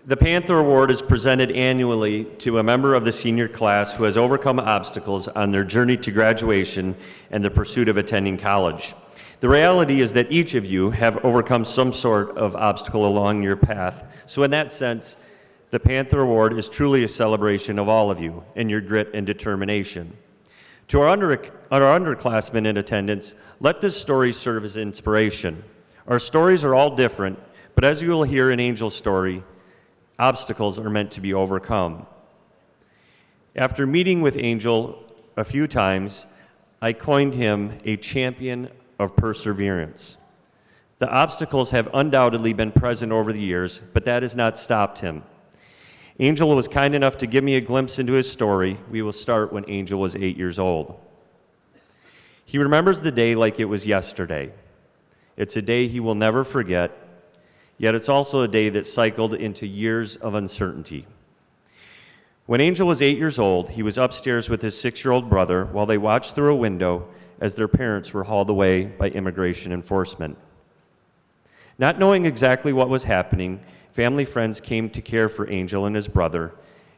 The Panther Award is presented annually to a member of the senior class who has overcome obstacles on their journey to graduation and the pursuit of attending college. The reality is that each of you have overcome some sort of obstacle along your path. So in that sense, the Panther Award is truly a celebration of all of you and your grit and determination. To our underclassmen in attendance, let this story serve as inspiration. Our stories are all different, but as you will hear in Angel's story, obstacles are meant to be overcome. After meeting with Angel a few times, I coined him a champion of perseverance. The obstacles have undoubtedly been present over the years, but that has not stopped him. Angel was kind enough to give me a glimpse into his story. We will start when Angel was 8 years old. He remembers the day like it was yesterday. It's a day he will never forget, yet it's also a day that cycled into years of uncertainty. When Angel was 8 years old, he was upstairs with his 6-year-old brother while they watched through a window as their parents were hauled away by immigration enforcement. Not knowing exactly what was happening, family friends came to care for Angel and his brother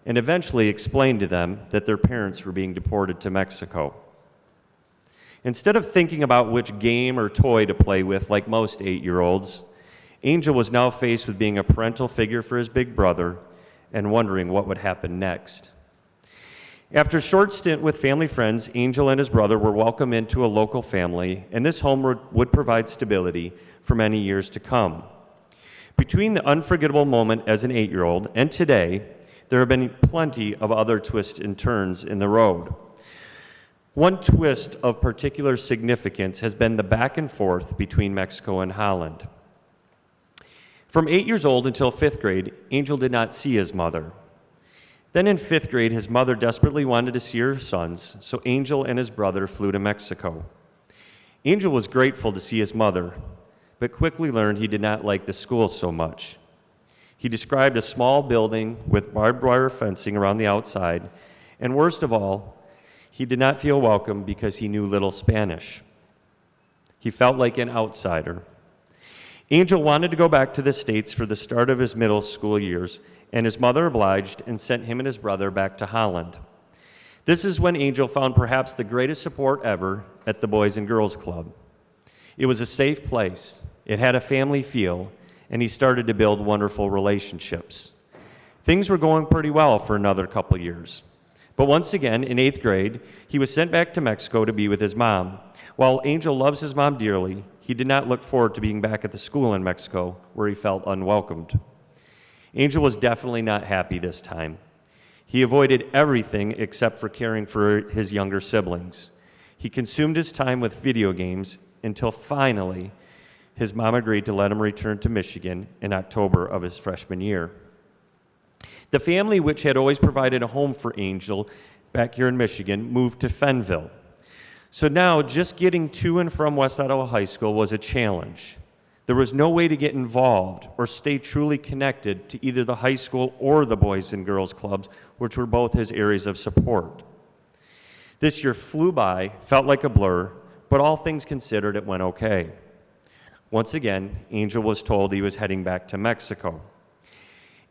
and eventually explained to them that their parents were being deported to Mexico. Instead of thinking about which game or toy to play with like most 8-year-olds, Angel was now faced with being a parental figure for his big brother and wondering what would happen next. After a short stint with family friends, Angel and his brother were welcomed into a local family, and this home would provide stability for many years to come. Between the unforgettable moment as an 8-year-old and today, there have been plenty of other twists and turns in the road. One twist of particular significance has been the back and forth between Mexico and Holland. From 8 years old until 5th grade, Angel did not see his mother. Then in 5th grade, his mother desperately wanted to see her sons, so Angel and his brother flew to Mexico. Angel was grateful to see his mother, but quickly learned he did not like the school so much. He described a small building with barbed wire fencing around the outside, and worst of all, he did not feel welcome because he knew little Spanish. He felt like an outsider. Angel wanted to go back to the States for the start of his middle school years, and his mother obliged and sent him and his brother back to Holland. This is when Angel found perhaps the greatest support ever at the Boys and Girls Club. It was a safe place, it had a family feel, and he started to build wonderful relationships. Things were going pretty well for another couple years. But once again, in 8th grade, he was sent back to Mexico to be with his mom. While Angel loves his mom dearly, he did not look forward to being back at the school in Mexico where he felt unwelcomed. Angel was definitely not happy this time. He avoided everything except for caring for his younger siblings. He consumed his time with video games until finally his mom agreed to let him return to Michigan in October of his freshman year. The family, which had always provided a home for Angel back here in Michigan, moved to Fenville. So now just getting to and from West Ottawa High School was a challenge. There was no way to get involved or stay truly connected to either the high school or the Boys and Girls Clubs, which were both his areas of support. This year flew by, felt like a blur, but all things considered, it went okay. Once again, Angel was told he was heading back to Mexico.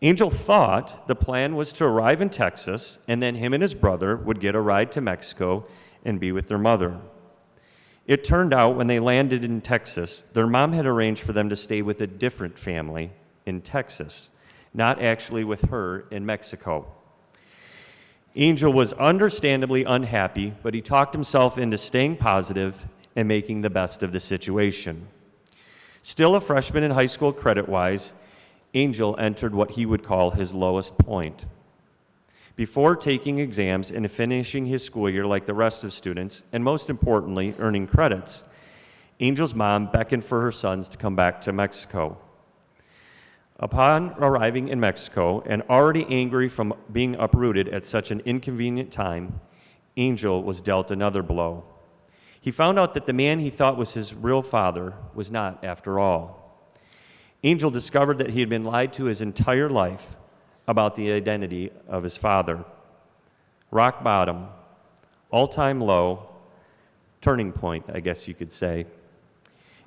Angel thought the plan was to arrive in Texas, and then him and his brother would get a ride to Mexico and be with their mother. It turned out when they landed in Texas, their mom had arranged for them to stay with a different family in Texas, not actually with her in Mexico. Angel was understandably unhappy, but he talked himself into staying positive and making the best of the situation. Still a freshman in high school credit-wise, Angel entered what he would call his lowest point. Before taking exams and finishing his school year like the rest of students, and most importantly, earning credits, Angel's mom beckoned for her sons to come back to Mexico. Upon arriving in Mexico, and already angry from being uprooted at such an inconvenient time, Angel was dealt another blow. He found out that the man he thought was his real father was not after all. Angel discovered that he had been lied to his entire life about the identity of his father. Rock bottom, all-time low, turning point, I guess you could say.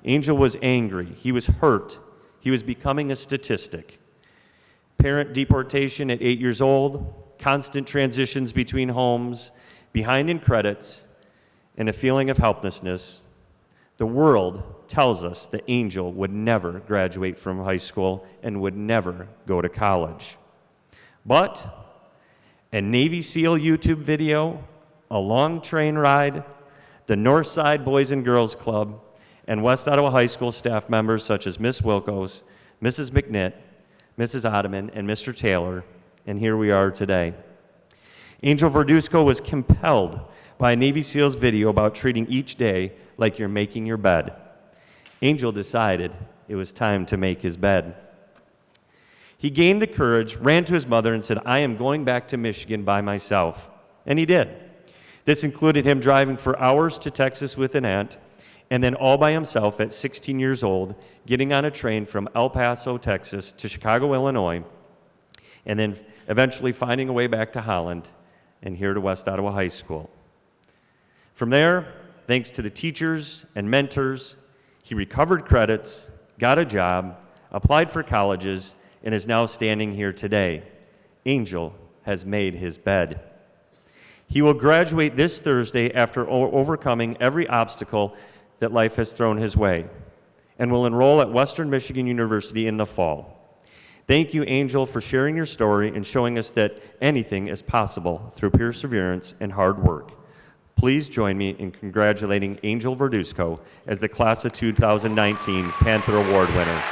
Angel was angry. He was hurt. He was becoming a statistic. parent deportation at 8 years old, constant transitions between homes, behind in credits, and a feeling of helplessness, the world tells us that Angel would never graduate from high school and would never go to college. But a Navy SEAL YouTube video, a long train ride, the Northside Boys and Girls Club, and West Ottawa High School staff members such as Miss Wilkos, Mrs. McNitt, Mrs. Ottoman, and Mr. Taylor, and here we are today. Angel Verduzco was compelled by a Navy SEAL's video about treating each day like you're making your bed. Angel decided it was time to make his bed. He gained the courage, ran to his mother, and said, "I am going back to Michigan by myself." And he did. This included him driving for hours to Texas with an aunt, and then all by himself at 16 years old, getting on a train from El Paso, Texas to Chicago, Illinois, and then eventually finding a way back to Holland and here to West Ottawa High School. From there, thanks to the teachers and mentors, he recovered credits, got a job, applied for colleges, and is now standing here today. Angel has made his bed. He will graduate this Thursday after overcoming every obstacle that life has thrown his way, and will enroll at Western Michigan University in the fall. Thank you, Angel, for sharing your story and showing us that anything is possible through perseverance and hard work. Please join me in congratulating Angel Verduzco as the Class of 2019 Panther Award winner.